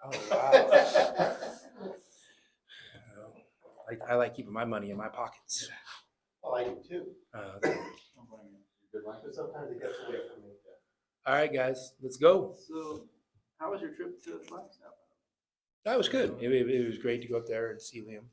Oh, wow. I like keeping my money in my pockets. Oh, I do too. Okay. Good luck. But sometimes it gets away from me. All right, guys, let's go. So, how was your trip to Flagstaff? That was good. It was great to go up there and see Liam.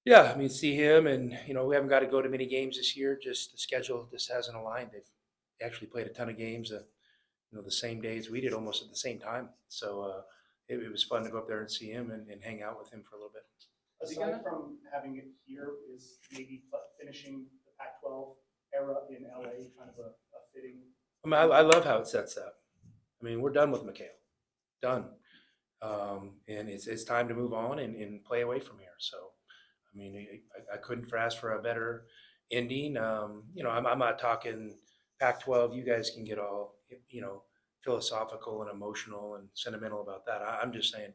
Yeah, I mean, see him, and we haven't got to go to many games this year. Just the schedule just hasn't aligned. They've actually played a ton of games, the same days we did, almost at the same time. So it was fun to go up there and see him and hang out with him for a little bit. Aside from having it here, is maybe finishing the Pac-12 era in LA kind of a fitting? I mean, I love how it sets up. I mean, we're done with McHale, done, and it's time to move on and play away from here. So, I mean, I couldn't ask for a better ending. I'm not talking Pac-12. You guys can get all philosophical and emotional and sentimental about that. I'm just saying,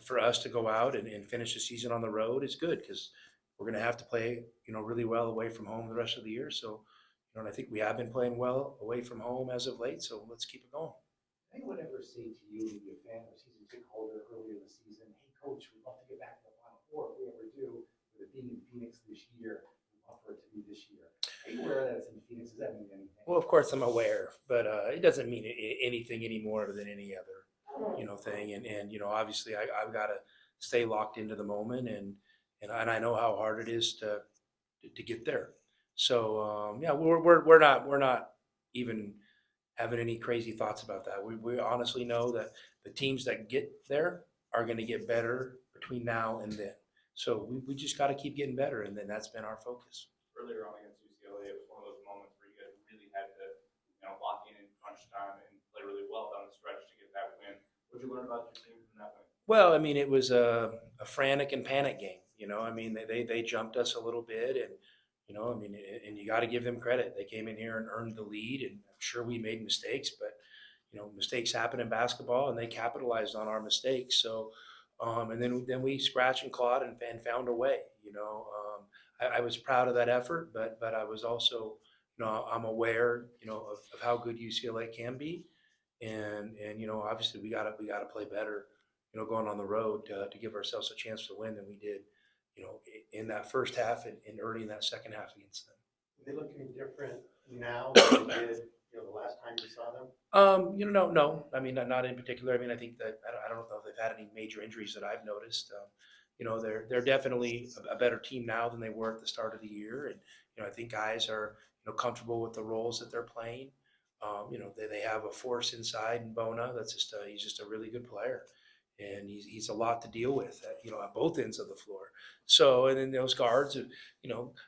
for us to go out and finish the season on the road is good because we're going to have to play, really well away from home the rest of the year. So, and I think we have been playing well away from home as of late. So let's keep it going. Anyone ever say to you, maybe a fan or season ticket holder earlier in the season, hey, coach, we'd love to get back to the Final Four if we ever do, with it being in Phoenix this year, we'd love for it to be this year. Are you aware that it's in Phoenix? Does that mean anything? Well, of course I'm aware, but it doesn't mean anything any more than any other, thing. And obviously I've got to stay locked into the moment, and I know how hard it is to get there. So yeah, we're not even having any crazy thoughts about that. We honestly know that the teams that get there are going to get better between now and then. So we just got to keep getting better, and then that's been our focus. Earlier on against UCLA, it was one of those moments where you guys really had to, lock in crunch time and play really well down the stretch to get that win. What did you learn about your team from that win? Well, I mean, it was a frantic and panic game. I mean, they jumped us a little bit, and and you got to give them credit. They came in here and earned the lead, and I'm sure we made mistakes, but mistakes happen in basketball, and they capitalized on our mistakes. So, and then we scratched and clawed and found a way. I was proud of that effort, but I was also, I'm aware, of how good UCLA can be, and obviously we gotta play better, going on the road to give ourselves a chance to win than we did, in that first half and early in that second half against them. Do they look any different now than they did, the last time you saw them? No. I mean, not in particular. I mean, I think that I don't know if they've had any major injuries that I've noticed. They're definitely a better team now than they were at the start of the year, and I think guys are comfortable with the roles that they're playing. They have a force inside in Bona. He's just a really good player, and he's a lot to deal with at both ends of the floor. So, and then those guards have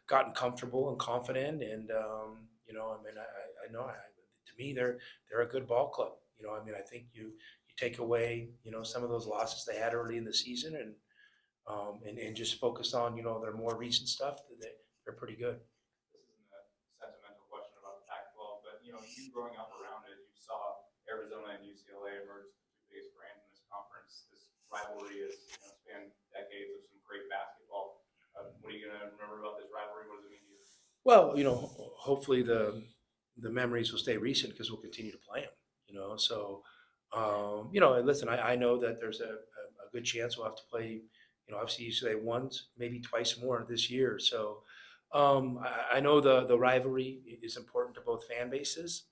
gotten comfortable and confident, and I mean, I know to me they're a good ball club. I mean, I think you take away some of those losses they had early in the season, and just focus on their more recent stuff. They're pretty good. This isn't a sentimental question about the Pac-12, but you growing up around it, you saw Arizona and UCLA emerge as the two biggest brands in this conference. This rivalry has spanned decades of some great basketball. What are you going to remember about this rivalry? What does it mean to you? Well, hopefully the memories will stay recent because we'll continue to play them. So and listen, I know that there's a good chance we'll have to play. Obviously you say once, maybe twice more this year. So I know the rivalry is important to both fan bases.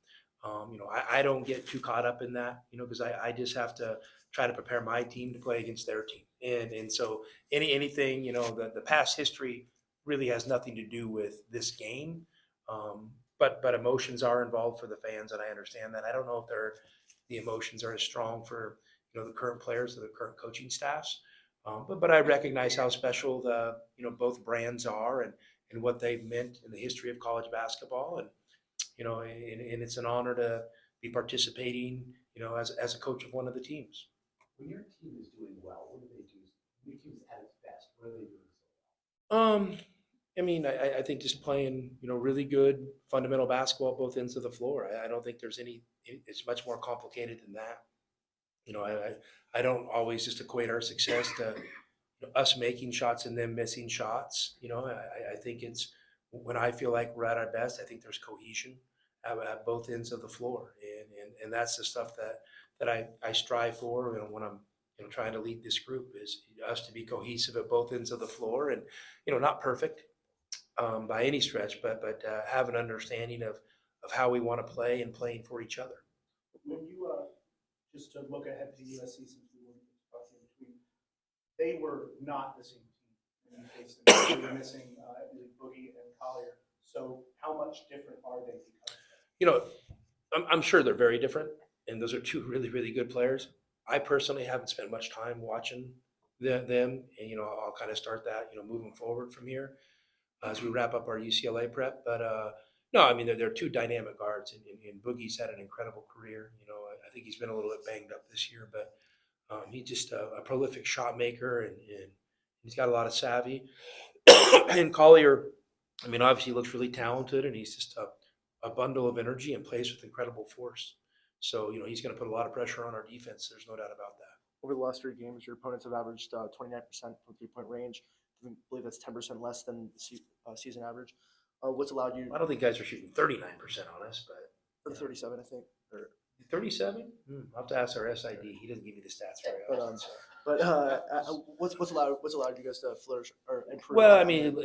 I don't get too caught up in that, because I just have to try to prepare my team to play against their team. And so anything, the past history really has nothing to do with this game. But emotions are involved for the fans, and I understand that. I don't know if the emotions are as strong for the current players or the current coaching staffs. But I recognize how special the both brands are and what they've meant in the history of college basketball, and and it's an honor to be participating as a coach of one of the teams. When your team is doing well, what do they do? When your team's at its best, what are they doing so well? I mean, I think just playing really good fundamental basketball both ends of the floor. I don't think there's it's much more complicated than that. I don't always just equate our success to us making shots and them missing shots. I think it's when I feel like we're at our best, I think there's cohesion at both ends of the floor. And that's the stuff that I strive for, when I'm, trying to lead this group is us to be cohesive at both ends of the floor and, not perfect by any stretch, but have an understanding of how we want to play and playing for each other. When you, just to look ahead to USC since we weren't talking in between, they were not the same team when you faced them. They were missing, I believe, Boogie and Collier. So how much different are they because of that? You know, I'm sure they're very different, and those are two really, really good players. I personally haven't spent much time watching them, and I'll kind of start that, moving forward from here as we wrap up our UCLA prep. But no, I mean they're two dynamic guards, and Boogie's had an incredible career. I think he's been a little bit banged up this year, but he's just a prolific shot maker, and he's got a lot of savvy. And Collier, I mean, obviously looks really talented, and he's just a bundle of energy and plays with incredible force. So he's going to put a lot of pressure on our defense. There's no doubt about that. Over the last 3 games, your opponents have averaged 29% from 3-point range. I believe that's 10% less than the season average. What's allowed you I don't think guys are shooting 39% on us, but or 37, I think. 37? I'll have to ask our SID. He doesn't give me the stats very But, often. So. But what's allowed you guys to flourish or improve? Well, I mean,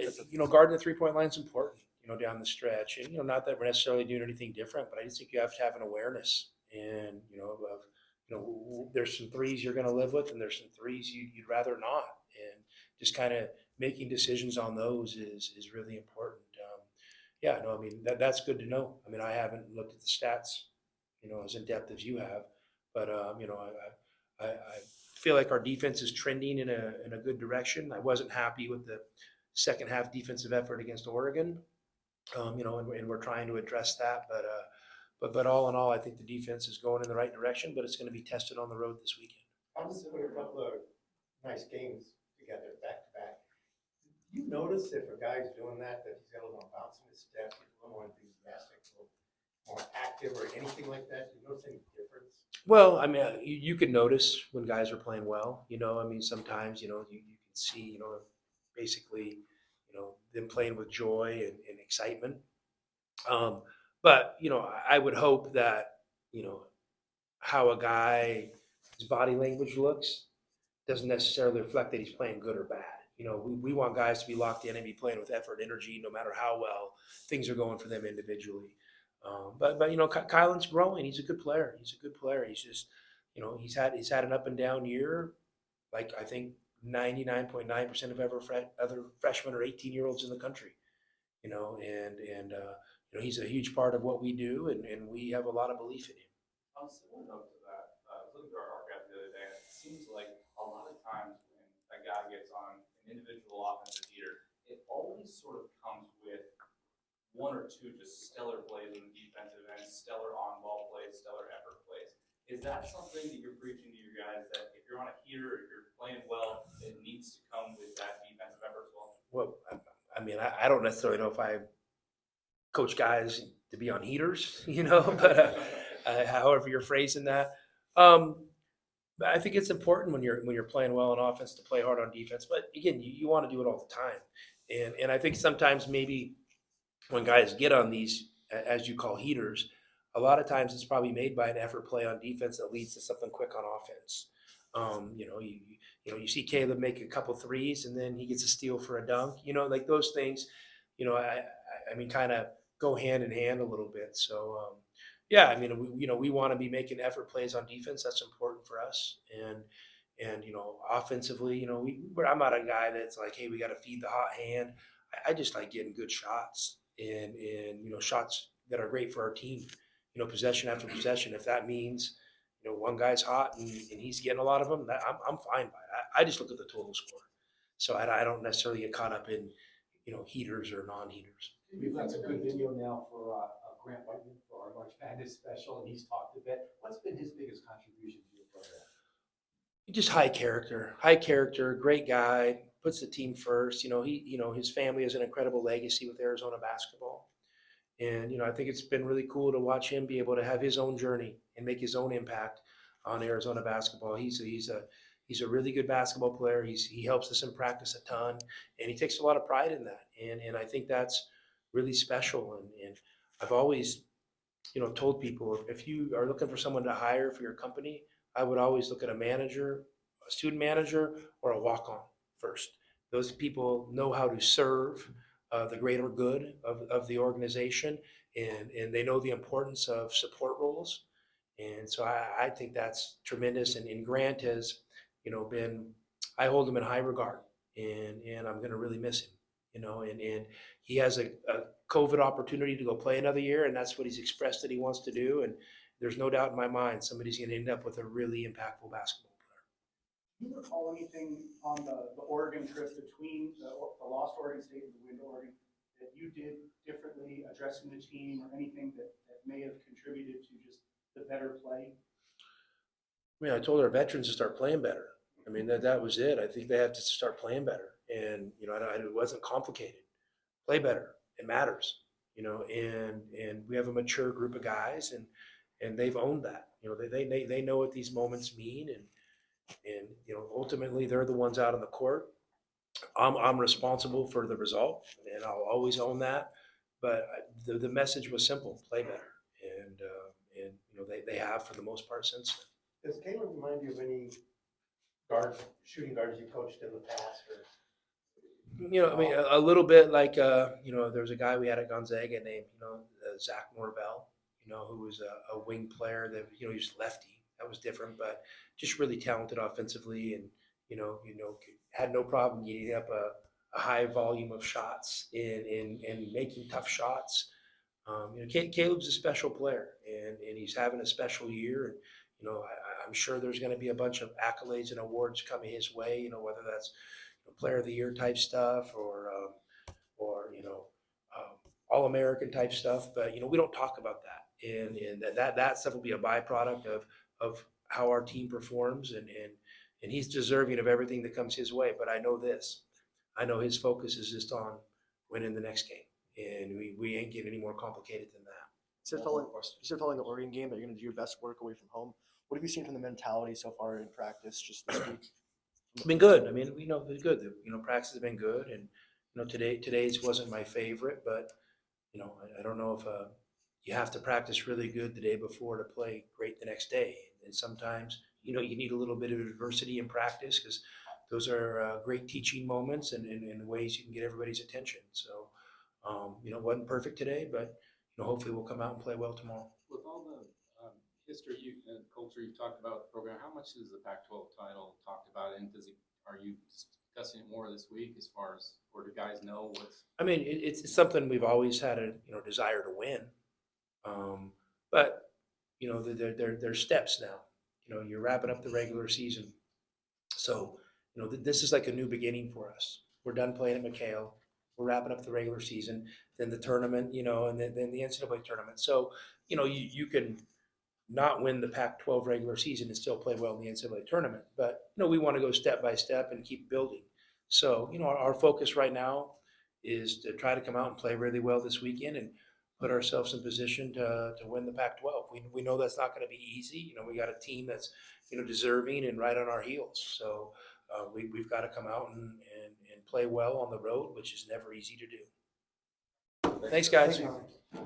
guarding the 3-point line is important, down the stretch. And, not that we're necessarily doing anything different, but I just think you have to have an awareness and, there's some threes you're going to live with and there's some threes you'd rather not. And just kind of making decisions on those is really important. Yeah, no, I mean, that's good to know. I mean, I haven't looked at the stats, as in depth as you have, but, I feel like our defense is trending in a good direction. I wasn't happy with the second half defensive effort against Oregon, and we're trying to address that. But all in all, I think the defense is going in the right direction. But it's going to be tested on the road this weekend. Obviously, with a couple of nice games together back to back, do you notice if a guy's doing that he's got a little bounce in his step, he's a little more enthusiastic, a little more active, or anything like that? Do you notice any difference? Well, I mean, you can notice when guys are playing well. I mean, sometimes you can see basically them playing with joy and excitement. But I would hope that how a guy's body language looks doesn't necessarily reflect that he's playing good or bad. We want guys to be locked in and be playing with effort, energy, no matter how well things are going for them individually. But Kylan's growing. He's a good player. He's just he's had an up and down year, like I think 99.9% of other freshmen or 18-year-olds in the country. He's a huge part of what we do, and we have a lot of belief in him. On a similar note to that, I was looking through our archive the other day, and it seems like a lot of times when a guy gets on an individual offensive heater, it always sort of comes with one or two just stellar plays in the defensive end, stellar on-ball plays, stellar effort plays. Is that something that you're preaching to your guys, that if you're on a heater, if you're playing well, it needs to come with that defensive effort as well? Well, I mean, I don't necessarily know if I coach guys to be on heaters, but however you're phrasing that. But I think it's important when you're playing well on offense to play hard on defense. But again, you want to do it all the time. And I think sometimes maybe when guys get on these, as you call heaters, a lot of times it's probably made by an effort play on defense that leads to something quick on offense. You see Caleb make a couple threes and then he gets a steal for a dunk. Like those things. I mean, kind of go hand in hand a little bit. So yeah, I mean, we want to be making effort plays on defense. That's important for us. And offensively, I'm not a guy that's like, hey, we got to feed the hot hand. I just like getting good shots and shots that are great for our team. Possession after possession. If that means one guy's hot and he's getting a lot of them, I'm fine by it. I just look at the total score. So I don't necessarily get caught up in heaters or non-heaters. We've got some good video now for Grant Whiteman for our March Madness special, and he's talked a bit. What's been his biggest contribution to your program? Just high character, great guy, puts the team first. His family has an incredible legacy with Arizona basketball. And, I think it's been really cool to watch him be able to have his own journey and make his own impact on Arizona basketball. He's a really good basketball player. He helps us in practice a ton, and he takes a lot of pride in that. And I think that's really special. And I've always told people if you are looking for someone to hire for your company, I would always look at a manager, a student manager, or a walk-on first. Those people know how to serve the greater good of the organization, and they know the importance of support roles. And so I think that's tremendous. And Grant has, been, I hold him in high regard, and I'm going to really miss him, and he has a COVID opportunity to go play another year, and that's what he's expressed that he wants to do. And there's no doubt in my mind somebody's going to end up with a really impactful basketball player. Do you recall anything on the Oregon trip between the lost Oregon State and the win Oregon that you did differently addressing the team, or anything that may have contributed to just the better play? I mean, I told our veterans to start playing better. I mean, that was it. I think they have to start playing better. And, it wasn't complicated. Play better. It matters, and we have a mature group of guys, and they've owned that. They know what these moments mean, and ultimately they're the ones out on the court. I'm responsible for the result, and I'll always own that. But the message was simple: play better, and they have for the most part since then. Does Caleb remind you of any shooting guards you coached in the past? I mean, a little bit like, there was a guy we had at Gonzaga named, Zach Norvell, who was a wing player that, he was lefty. That was different, but just really talented offensively, and, had no problem getting up a high volume of shots and making tough shots. Caleb's a special player, and he's having a special year. And, I'm sure there's going to be a bunch of accolades and awards coming his way, whether that's player of the year type stuff, or All-American type stuff. But, we don't talk about that. And that stuff will be a byproduct of how our team performs. And he's deserving of everything that comes his way. But I know this. I know his focus is just on winning the next game. And we ain't getting any more complicated than that. You said following the Oregon game that you're going to do your best work away from home. What have you seen from the mentality so far in practice just this week? It's been good. I mean, we know it's good. Practice has been good, and today's wasn't my favorite, but I don't know if you have to practice really good the day before to play great the next day. And sometimes you need a little bit of adversity in practice, because those are great teaching moments and ways you can get everybody's attention. So it wasn't perfect today, but hopefully we'll come out and play well tomorrow. With all the history and culture you've talked about the program, how much is the Pac-12 title talked about, and are you discussing it more this week as far as, or do guys know what's? I mean, it's something we've always had a desire to win, but there's steps now. You're wrapping up the regular season, so this is like a new beginning for us. We're done playing at McHale. We're wrapping up the regular season, then the tournament, and then the NCAA tournament. So you can not win the Pac-12 regular season and still play well in the NCAA tournament. But, we want to go step by step and keep building. So, our focus right now is to try to come out and play really well this weekend and put ourselves in position to win the Pac-12. We know that's not going to be easy. We got a team that's, deserving and right on our heels. So we've got to come out and play well on the road, which is never easy to do. Thanks, guys. Thank you.